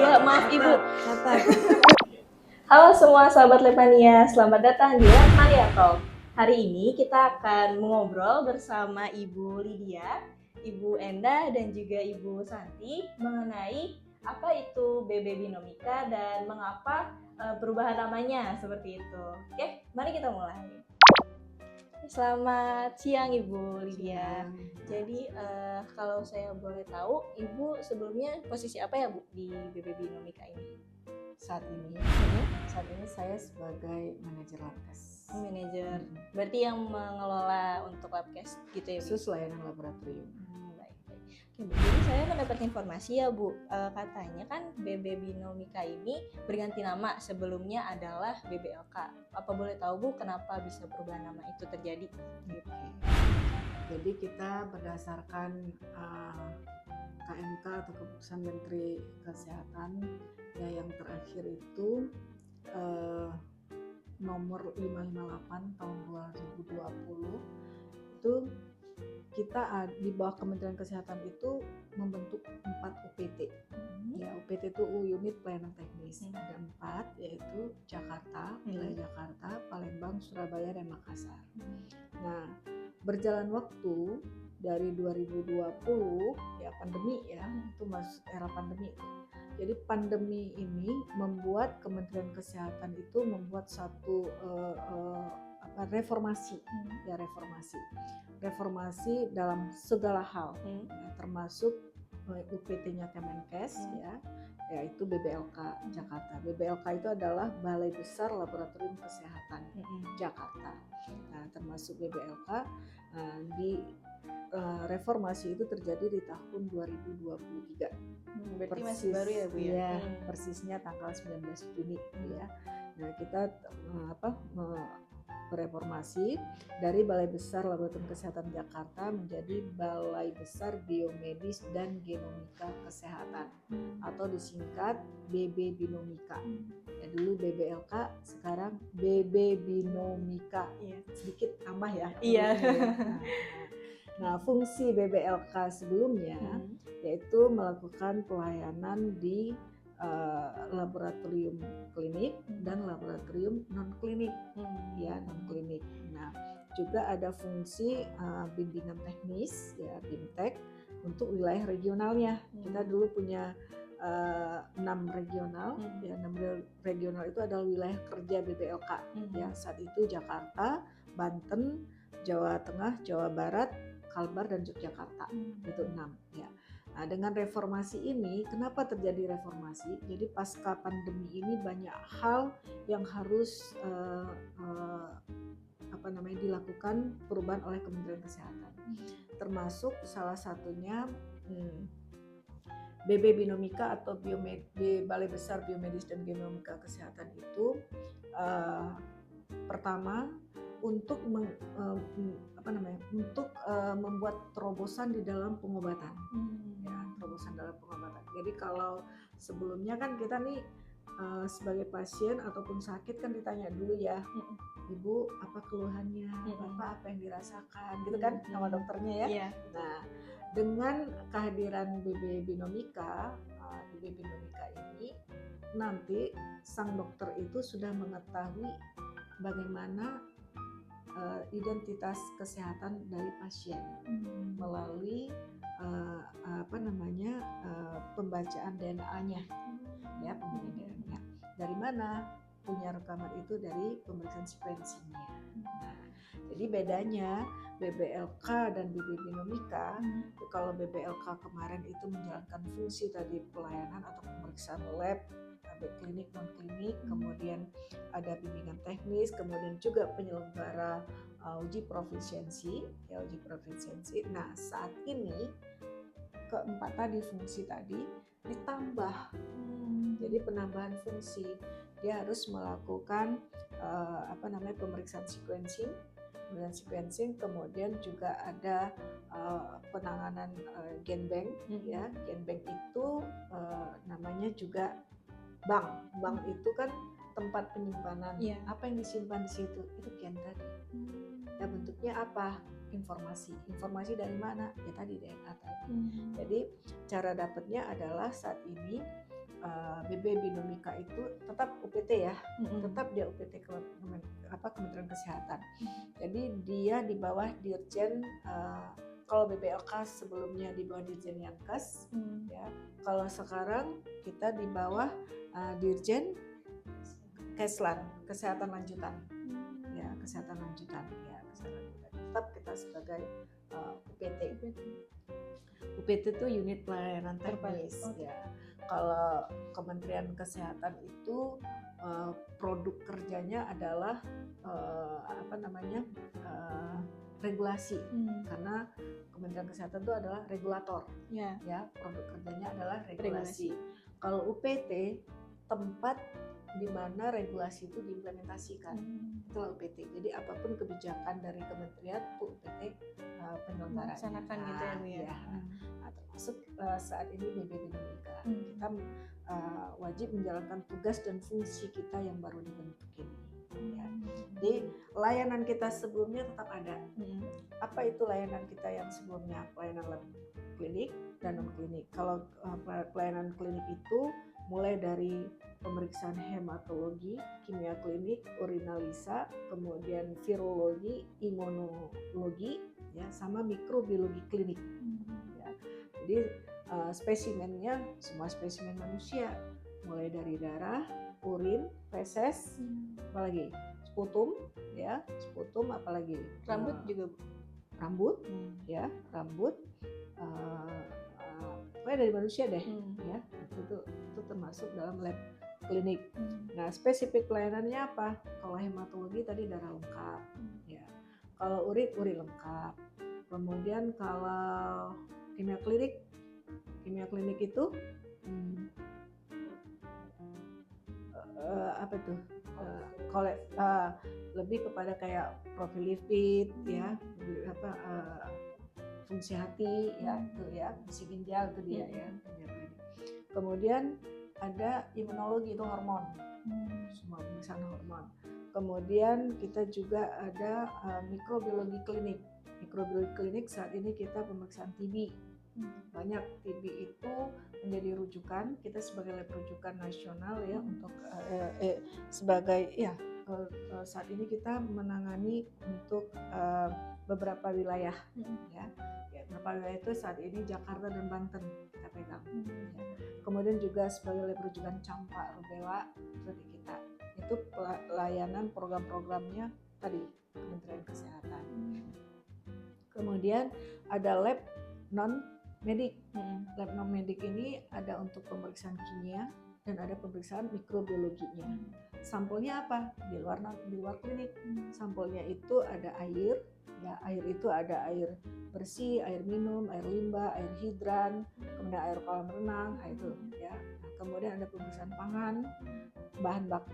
Iya, maaf Ibu. Catat. Halo semua sahabat Lepania, selamat datang di Lepania Talk. Hari ini kita akan mengobrol bersama Ibu Lydia, Ibu Enda, dan juga Ibu Santi mengenai apa itu BB Binomika dan mengapa perubahan namanya seperti itu. Oke, mari kita mulai. Selamat siang Ibu Lydia. Jadi kalau saya boleh tahu, Ibu sebelumnya posisi apa ya Bu di BB Binomika ini? Saat ini saya sebagai manajer labkes. Manajer, berarti yang mengelola untuk labkes gitu ya Bu? Khusus layanan laboratorium. Baik. Oke, Bu. Jadi saya mendapat informasi ya Bu, katanya kan BB Binomika ini berganti nama, sebelumnya adalah BBLK. Apa boleh tahu Bu kenapa bisa perubahan nama itu terjadi? Gitu. Jadi kita berdasarkan KMK atau Keputusan Menteri Kesehatan ya, yang terakhir itu nomor 558 tahun 2020 itu kita di bawah Kementerian Kesehatan itu membentuk 4 UPT. Ya, UPT itu unit pelayanan teknis. Ada 4, yaitu Jakarta, wilayah Jakarta, Palembang, Surabaya, dan Makassar. Nah, berjalan waktu dari 2020 ya, pandemi ya, itu masuk era pandemi itu. Jadi pandemi ini membuat Kementerian Kesehatan itu membuat satu reformasi ya, reformasi dalam segala hal ya, termasuk UPT-nya Kemenkes ya, yaitu BBLK Jakarta. BBLK itu adalah Balai Besar Laboratorium Kesehatan Jakarta. Nah, termasuk BBLK di reformasi itu terjadi di tahun 2023. Berarti masih baru ya Bu ya? Ya, persisnya tanggal 19 Juni ya. Nah, kita bereformasi dari Balai Besar Laboratorium Kesehatan Jakarta menjadi Balai Besar Biomedis dan Genomika Kesehatan atau disingkat BB Binomika. Ya, dulu BBLK, sekarang BB Binomika. Sedikit tambah ya. Iya. Nah, fungsi BBLK sebelumnya yaitu melakukan pelayanan di laboratorium klinik dan laboratorium non klinik ya, non klinik. Nah, juga ada fungsi bimbingan teknis ya, BIMTEK untuk wilayah regionalnya. Kita dulu punya 6 regional ya, 6 regional itu adalah wilayah kerja BBLK ya. Saat itu Jakarta, Banten, Jawa Tengah, Jawa Barat, Kalbar, dan Yogyakarta. Itu 6 ya. Nah, dengan reformasi ini, kenapa terjadi reformasi? Jadi pasca pandemi ini banyak hal yang harus dilakukan perubahan oleh Kementerian Kesehatan. Termasuk salah satunya BB Binomika atau Balai Besar Biomedis dan Genomika Kesehatan itu pertama untuk membuat terobosan di dalam pengobatan. Ya, terobosan dalam pengobatan. Jadi kalau sebelumnya kan kita nih sebagai pasien ataupun sakit kan ditanya dulu ya, Ibu apa keluhannya, Bapak apa yang dirasakan, gitu kan sama dokternya ya. Iya. Nah, dengan kehadiran BB Binomika ini nanti sang dokter itu sudah mengetahui bagaimana identitas kesehatan dari pasien melalui pembacaan DNA-nya ya, DNA-nya. Dari mana? Punya rekaman itu dari pemeriksaan sequencingnya. Nah, jadi bedanya BBLK dan BB Binomika, kalau BBLK kemarin itu menjalankan fungsi tadi pelayanan atau pemeriksaan lab, klinik non klinik, kemudian ada bimbingan teknis, kemudian juga penyelenggara uji profisiensi. Nah, saat ini keempat tadi fungsi tadi ditambah. Jadi penambahan fungsi, dia harus melakukan pemeriksaan sequencing, kemudian juga ada penanganan genbank ya. Genbank itu namanya juga bank itu kan tempat penyimpanan. Apa yang disimpan di situ itu gen tadi ya, bentuknya apa? Informasi dari mana? Ya tadi DNA tadi. Jadi cara dapatnya adalah saat ini BB Binomika itu tetap UPT ya, tetap dia UPT Kementerian Kesehatan. Jadi dia di bawah Dirjen, kalau BBLK sebelumnya di bawah Dirjen Yankes, ya. Kalau sekarang kita di bawah Dirjen Keslan, kesehatan lanjutan, ya kesehatan lanjutan, ya kesehatan lanjutan. Tetap kita sebagai UPT. UPT itu unit pelayanan teknis, ya. Kalau Kementerian Kesehatan itu produk kerjanya adalah regulasi, karena Kementerian Kesehatan itu adalah regulator, ya produk kerjanya adalah regulasi. Kalau UPT tempat di mana regulasi itu diimplementasikan, itulah UPT. Jadi apapun kebijakan dari kementerian itu UPT penyelenggaraan. Melaksanakan gitu ya Bu ya. Termasuk saat ini BB Binomika, kita wajib menjalankan tugas dan fungsi kita yang baru dibentuk ini. Ya. Jadi layanan kita sebelumnya tetap ada. Apa itu layanan kita yang sebelumnya? Pelayanan lab klinik dan non klinik. Kalau pelayanan klinik itu mulai dari pemeriksaan hematologi, kimia klinik, urinalisa, kemudian virologi, imunologi, ya, sama mikrobiologi klinik. Ya. Jadi spesimennya semua spesimen manusia, mulai dari darah, urin, feses, apalagi sputum, ya, sputum, apalagi rambut juga, rambut, ya, rambut. Pokoknya dari manusia deh, ya, itu termasuk dalam lab klinik. Nah, spesifik pelayanannya apa? Kalau hematologi tadi darah lengkap, ya. Kalau urin lengkap. Kemudian kalau kimia klinik itu apa tuh? Lebih kepada kayak profil lipid, ya, fungsi hati, ya, itu ya, fungsi ginjal itu dia, ya. Kemudian ada imunologi, itu hormon, semua pemeriksaan hormon. Kemudian kita juga ada mikrobiologi klinik. Mikrobiologi klinik saat ini kita pemeriksaan TB. Banyak TB itu menjadi rujukan kita sebagai lab rujukan nasional, ya, untuk sebagai, ya, saat ini kita menangani untuk beberapa wilayah, ya. Beberapa wilayah itu saat ini Jakarta dan Banten kita pegang. Ya. Kemudian juga sebagai lab rujukan campak rubella seperti kita. Itu pelayanan program-programnya tadi Kementerian Kesehatan. Kemudian ada lab non medik. Lab non medik ini ada untuk pemeriksaan kimia dan ada pemeriksaan mikrobiologinya. Sampelnya apa? Di luar klinik. Sampelnya itu ada air, ya, air itu ada air bersih, air minum, air limbah, air hidran, kemudian air kolam renang, itu, ya. Nah, kemudian ada pemeriksaan pangan,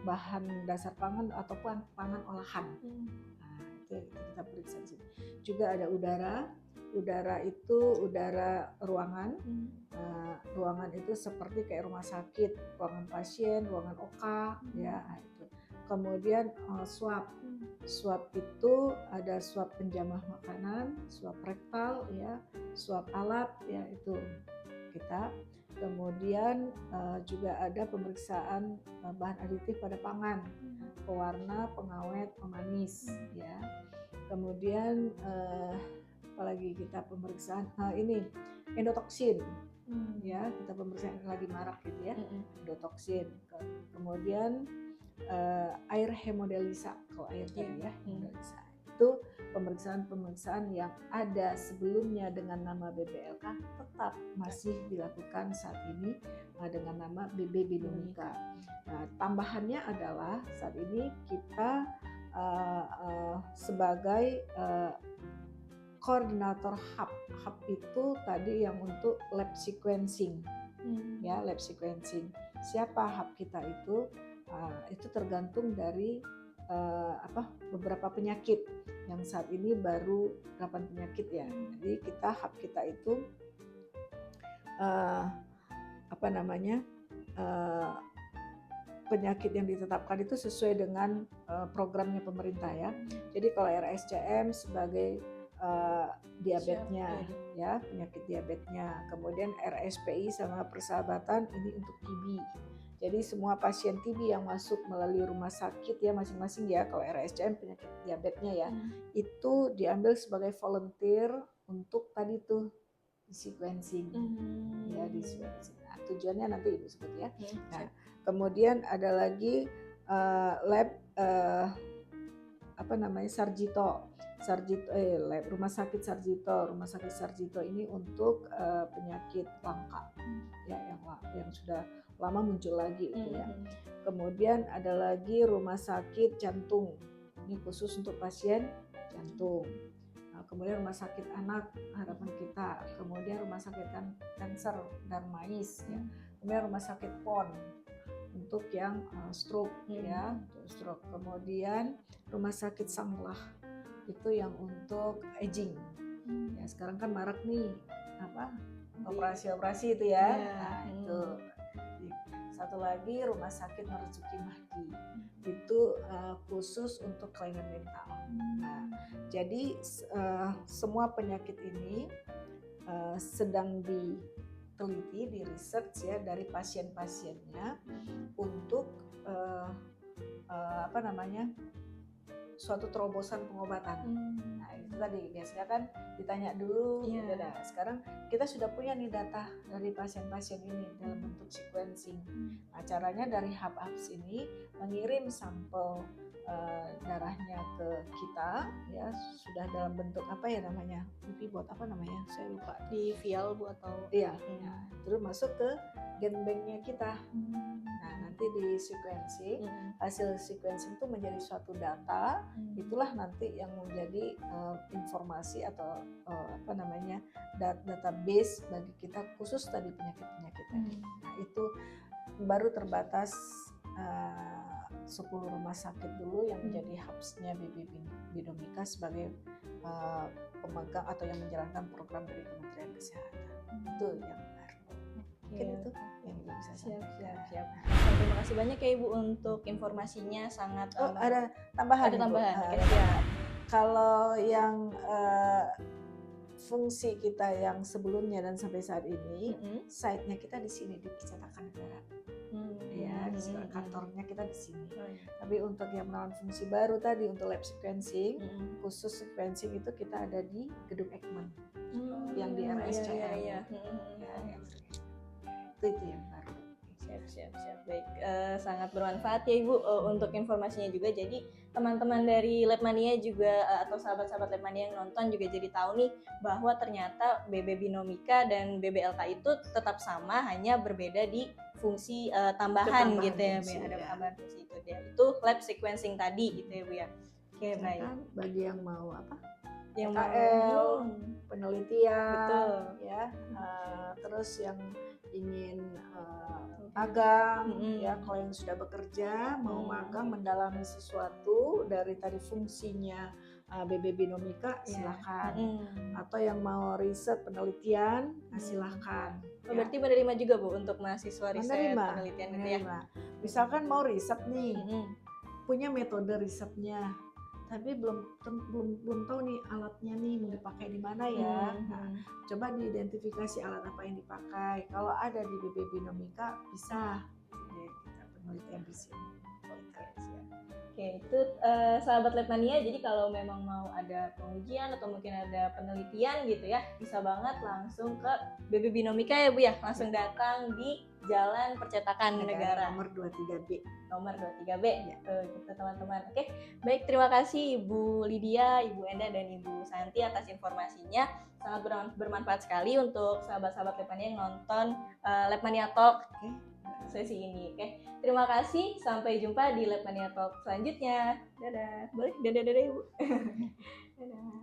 bahan dasar pangan ataupun pangan olahan. Nah, itu kita periksa di sini. Juga ada udara itu udara ruangan. Ruangan itu seperti kayak rumah sakit, ruangan pasien, ruangan OK, ya, itu. Kemudian swab itu ada swab penjamah makanan, swab rektal, ya, swab alat, ya, itu kita. Kemudian juga ada pemeriksaan bahan aditif pada pangan, pewarna, pengawet, pemanis, ya. Kemudian apalagi kita pemeriksaan ini endotoksin, ya, kita pemeriksaan lagi marak gitu, ya, endotoksin. Kemudian air hemodialisa, kalau air tadi, ya, hemodialisa. Itu pemeriksaan yang ada sebelumnya dengan nama BBLK tetap masih dilakukan saat ini dengan nama BB Binomika. Nah, tambahannya adalah saat ini kita sebagai koordinator hub. Hub itu tadi yang untuk lab sequencing, ya, lab sequencing. Siapa hub kita itu? Itu tergantung dari beberapa penyakit yang saat ini baru 8 penyakit, ya. Jadi hub kita itu penyakit yang ditetapkan itu sesuai dengan programnya pemerintah ya. Jadi kalau RSCM sebagai diabetesnya ya, penyakit diabetesnya. Kemudian RSPI sama persahabatan ini untuk TB. Jadi semua pasien TB yang masuk melalui rumah sakit ya masing-masing ya, kalau RSCM penyakit diabetesnya ya, itu diambil sebagai volunteer untuk tadi tuh di sequencing. Ya, di sequencing. Nah, tujuannya nanti Ibu sebut ya. Nah, kemudian ada lagi lab Sarjito lab rumah sakit Sarjito ini untuk penyakit langka ya yang sudah lama muncul lagi gitu ya. Kemudian ada lagi rumah sakit jantung, ini khusus untuk pasien jantung. Nah, kemudian rumah sakit anak harapan kita, kemudian rumah sakit kanker Darmais ya, kemudian rumah sakit PON untuk yang stroke ya, untuk stroke. Kemudian rumah sakit Sanglah itu yang untuk aging. Ya sekarang kan marak nih operasi itu ya. Nah, itu. Satu lagi rumah sakit Marzuki Mahdi. Itu khusus untuk kelainan mental. Nah, jadi semua penyakit ini sedang diteliti, di research ya dari pasien-pasiennya untuk suatu terobosan pengobatan. Nah itu tadi biasanya kan ditanya dulu. Nah, sekarang kita sudah punya nih data dari pasien-pasien ini dalam bentuk sequencing. Nah caranya dari hub-hubs ini mengirim sampel darahnya ke kita ya, sudah dalam bentuk buat saya lupa, di vial Bu atau terus masuk ke genbanknya kita. Nah nanti di sequencing, hasil sequencing itu menjadi suatu data, itulah nanti yang menjadi informasi atau database bagi kita khusus tadi penyakit-penyakitnya. Nah itu baru terbatas 10 rumah sakit dulu yang menjadi hubsnya BB Binomika sebagai pemegang atau yang menjalankan program dari Kementerian Kesehatan. Itu yang baru. Mungkin itu yang Ibu bisa sampaikan. Siap. Terima kasih banyak ya Ibu untuk informasinya, sangat ada tambahan. Kalau yang fungsi kita yang sebelumnya dan sampai saat ini, site-nya kita di sini di Percetakan Negara. Kantornya kita di sini. Tapi untuk yang menawan fungsi baru tadi untuk lab sequencing, khusus sequencing itu kita ada di Gedung Ekman yang di RSCM. Itu yang baru. Siap. Baik, sangat bermanfaat ya Ibu untuk informasinya juga. Jadi teman-teman dari Labmania juga atau sahabat-sahabat Labmania yang nonton juga jadi tahu nih bahwa ternyata BB Binomika dan BBLK itu tetap sama, hanya berbeda di fungsi tambahan gitu ya Bu. Ada tambahan fungsi itu dia. Itu lab sequencing tadi gitu ya Bu ya. Oke, baik. Bagi yang mau Yang KL, penelitian, betul ya. Terus yang ingin magang, ya kalau yang sudah bekerja mau magang mendalami sesuatu dari tadi fungsinya BB Binomika silakan. Atau yang mau riset penelitian silakan. Berarti menerima juga Bu untuk mahasiswa riset penelitian itu ya. Misalkan mau riset nih, punya metode risetnya, tapi belum tahu nih alatnya nih mau dipakai di mana ya. Nah, coba diidentifikasi alat apa yang dipakai. Kalau ada di BB Binomika bisa kita penelitian di sini. Oke, itu sahabat Labmania. Jadi kalau memang mau ada pengujian atau mungkin ada penelitian gitu ya, bisa banget langsung ke BB Binomika ya Bu ya. Langsung datang di Jalan Percetakan Negara nomor 23B. Nomor 23B gitu teman-teman. Oke, baik, terima kasih Ibu Lydia, Ibu Enda dan Ibu Santi atas informasinya. Sangat bermanfaat sekali untuk sahabat-sahabat Labmania yang nonton Labmania Talk sesi ini. Oke, terima kasih. Sampai jumpa di Labmania Talk selanjutnya. Dadah. Boleh? Dadah Ibu. Dadah.